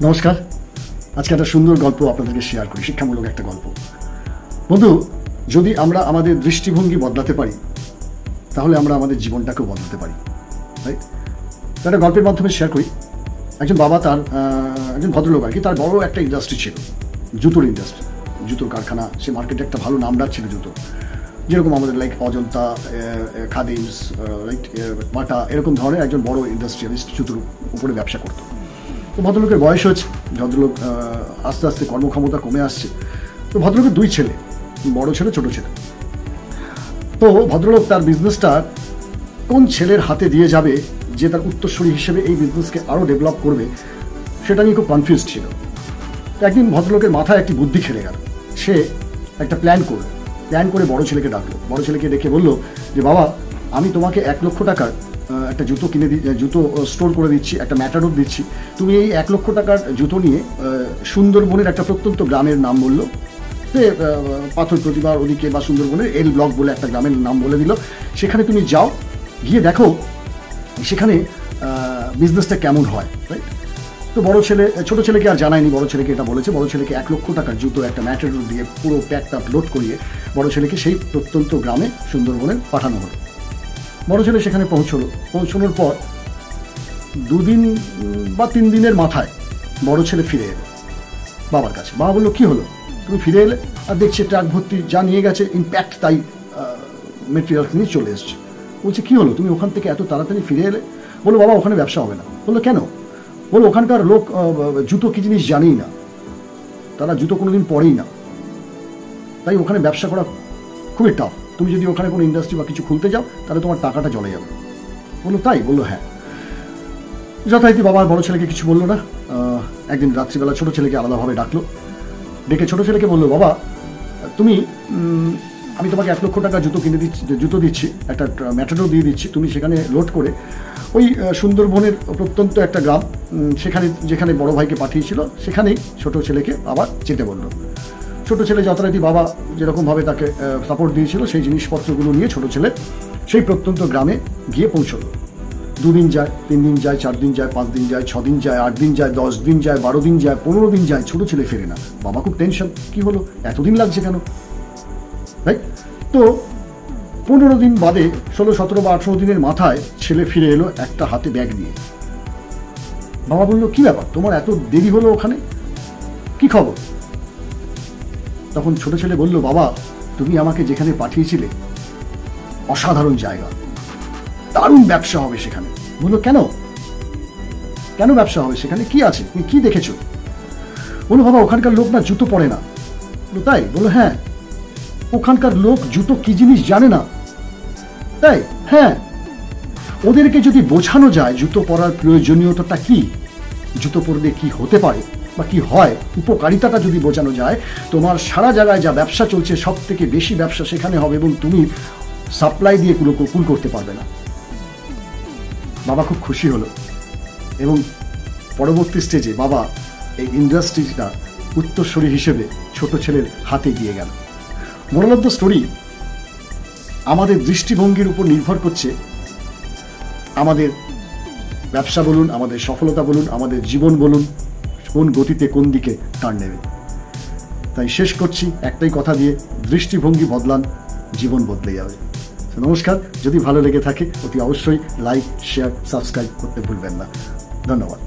নমস্কার। আজকে একটা সুন্দর গল্প আপনাদেরকে শেয়ার করি, শিক্ষামূলক একটা গল্প। বন্ধু, যদি আমরা আমাদের দৃষ্টিভঙ্গি বদলাতে পারি তাহলে আমরা আমাদের জীবনটাকেও বদলাতে পারি, রাইট? একটা গল্পের মাধ্যমে শেয়ার করি। একজন বাবা, তার একজন ভদ্রলোক আর কি, তার বড় একটা ইন্ডাস্ট্রি ছিল, জুতোর ইন্ডাস্ট্রি, জুতোর কারখানা। সে মার্কেটে একটা ভালো নাম ডাক ছিল জুতো, যেরকম আমাদের লাইক অজন্তা, খাদিমস, রাইট, বাটা, এরকম ধরনের একজন বড় ইন্ডাস্ট্রিয়ালিস্ট জুতোর উপরে ব্যবসা করতো। তো ভদ্রলোকের বয়স হচ্ছে, ভদ্রলোক আস্তে আস্তে কর্মক্ষমতা কমে আসছে। তো ভদ্রলোকের দুই ছেলে, বড় ছেলে, ছোট ছেলে। তো ভদ্রলোক তার বিজনেসটা কোন ছেলের হাতে দিয়ে যাবে যে তার উত্তরসূরি হিসেবে এই বিজনেসকে আরও ডেভেলপ করবে, সেটা নিয়ে খুব কনফিউজ ছিল। একদিন ভদ্রলোকের মাথায় একটি বুদ্ধি খেলে গেল। সে একটা প্ল্যান করে বড় ছেলেকে ডাকলো। বড় ছেলেকে ডেকে বলল যে, বাবা, আমি তোমাকে 1 লক্ষ টাকার একটা জুতো জুতো স্টোর করে দিচ্ছি, একটা ম্যাটাডোর দিচ্ছি। তুমি এই 1 লক্ষ টাকার জুতো নিয়ে সুন্দরবনের একটা প্রত্যন্ত গ্রামের নাম বললো, পাথর প্রতিভার ওদিকে বা সুন্দরবনের এল ব্লক বলে একটা গ্রামের নাম বলে দিল। সেখানে তুমি যাও, গিয়ে দেখো সেখানে বিজনেসটা কেমন হয়, রাইট? তো বড় ছেলে ছোটো ছেলেকে আর জানায়নি, বড় ছেলেকে এটা বলেছে। বড় ছেলেকে 1 লক্ষ টাকার জুতো একটা ম্যাটাডোর দিয়ে পুরো প্যাকটা লোড করিয়ে বড় ছেলেকে সেই প্রত্যন্ত গ্রামে সুন্দরবনে পাঠানো হলো। বড় ছেলে সেখানে পৌঁছানোর পর 2 দিন বা 3 দিনের মাথায় বড় ছেলে ফিরে এলো বাবার কাছে। বাবা বললো, কী হলো, তুমি ফিরে এলে? আর দেখছে ট্রাক ভর্তি যা নিয়ে গেছে ইম্প্যাক্ট, তাই মেটেরিয়ালস নিয়ে চলে এসছে। বলছে, কী হলো, তুমি ওখান থেকে এত তাড়াতাড়ি ফিরে এলে? বললো, বাবা, ওখানে ব্যবসা হবে না। বললো, কেন? বললো, ওখানকার লোক জুতো কী জিনিস জানেই না, তারা জুতো কোনোদিন পরেই না, তাই ওখানে ব্যবসা করা খুবই টাফ। তুমি যদি ওখানে কোনো ইন্ডাস্ট্রি বা কিছু খুলতে যাও তাহলে তোমার টাকাটা চলে যাবে। বললো, তাই? বললো, হ্যাঁ। যথারীতি বাবা বড় ছেলেকে কিছু বললো না। একদিন রাত্রিবেলা ছোটো ছেলেকে আলাদাভাবে ডাকলো, ডেকে ছোটো ছেলেকে বললো, বাবা, আমি তোমাকে 1 লক্ষ টাকা জুতো দিচ্ছি, একটা ম্যাটাডোর দিয়ে দিচ্ছি, তুমি সেখানে লোড করে ওই সুন্দরবনের প্রত্যন্ত একটা গ্রাম, যেখানে বড় ভাইকে পাঠিয়েছিল সেখানেই ছোটো ছেলেকে আবার যেতে বললো। ছোটো ছেলে যথারীতি বাবা যেরকমভাবে তাকে সাপোর্ট দিয়েছিল সেই জিনিসপত্রগুলো নিয়ে ছোটো ছেলে সেই প্রত্যন্ত গ্রামে গিয়ে পৌঁছলো। 2 দিন যায়, 3 দিন যায়, 4 দিন যায়, 5 দিন যায়, 6 দিন যায়, 8 দিন যায়, 10 দিন যায়, 12 দিন যায়, 15 দিন যায়, ছোটো ছেলে ফেরে না। বাবা খুব টেনশন, কী হলো, এতদিন লাগছে কেন, রাইট? তো 15 দিন বাদে 16, 17 বা 18 দিনের মাথায় ছেলে ফিরে এলো একটা হাতে ব্যাগ নিয়ে। বাবা বললো, কী ব্যাপার, তোমার এত দেরি হলো, ওখানে কী খবর? তখন ছোট ছেলে বলল, বাবা, তুমি আমাকে যেখানে পাঠিয়েছিলে অসাধারণ জায়গা, দারুণ ব্যবসা হবে সেখানে। বললো, কেন ব্যবসা হবে সেখানে, কি আছে, তুমি কি দেখেছো? বললো, বাবা, ওখানকার লোক না জুতো পরে না। বললো, তাই? বললো, হ্যাঁ, ওখানকার লোক জুতো কি জিনিস জানে না। তাই? হ্যাঁ। ওদেরকে যদি বোঝানো যায় জুতো পরার প্রয়োজনীয়তাটা কি, জুতো পরলে কি হতে পারে বা কি হয়, উপকারিতাটা যদি বোঝানো যায়, তোমার সারা জায়গায় যা ব্যবসা চলছে সব থেকে বেশি ব্যবসা সেখানে হবে এবং তুমি সাপ্লাই দিয়ে কুল করতে পারবে না। বাবা খুব খুশি হলো এবং পরবর্তী স্টেজে বাবা এই ইন্ডাস্ট্রিটা উত্তরসূরি হিসেবে ছোট ছেলের হাতে দিয়ে গেল। মোরাল অফ দ্য স্টোরি, আমাদের দৃষ্টিভঙ্গির উপর নির্ভর করছে আমাদের ব্যবসা বলুন, আমাদের সফলতা বলুন, আমাদের জীবন বলুন, কোন গতিতে কোন দিকে টার্ন নেবে। তাই শেষ করছি একটাই কথা দিয়ে, দৃষ্টিভঙ্গি বদলান, জীবন বদলে যাবে। নমস্কার। যদি ভালো লেগে থাকে অতি অবশ্যই লাইক, শেয়ার, সাবস্ক্রাইব করতে ভুলবেন না। ধন্যবাদ।